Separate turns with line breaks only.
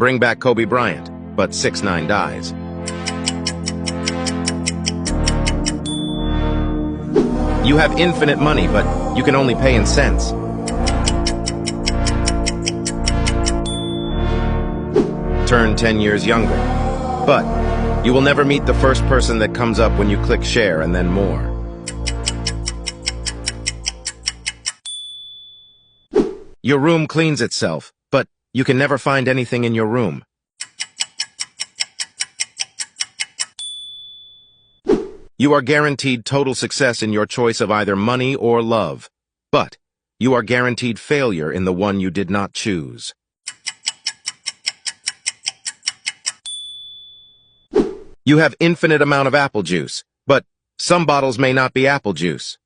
Bring back Kobe Bryant, but 6ix9ine dies. You have infinite money, but you can only pay in cents. Turn 10 years younger, but you will never meet the first person that comes up when you click share and then more. Your room cleans itself, but you can never find anything in your room. You are guaranteed total success in your choice of either money or love, but you are guaranteed failure in the one you did not choose. You have infinite amount of apple juice, but some bottles may not be apple juice.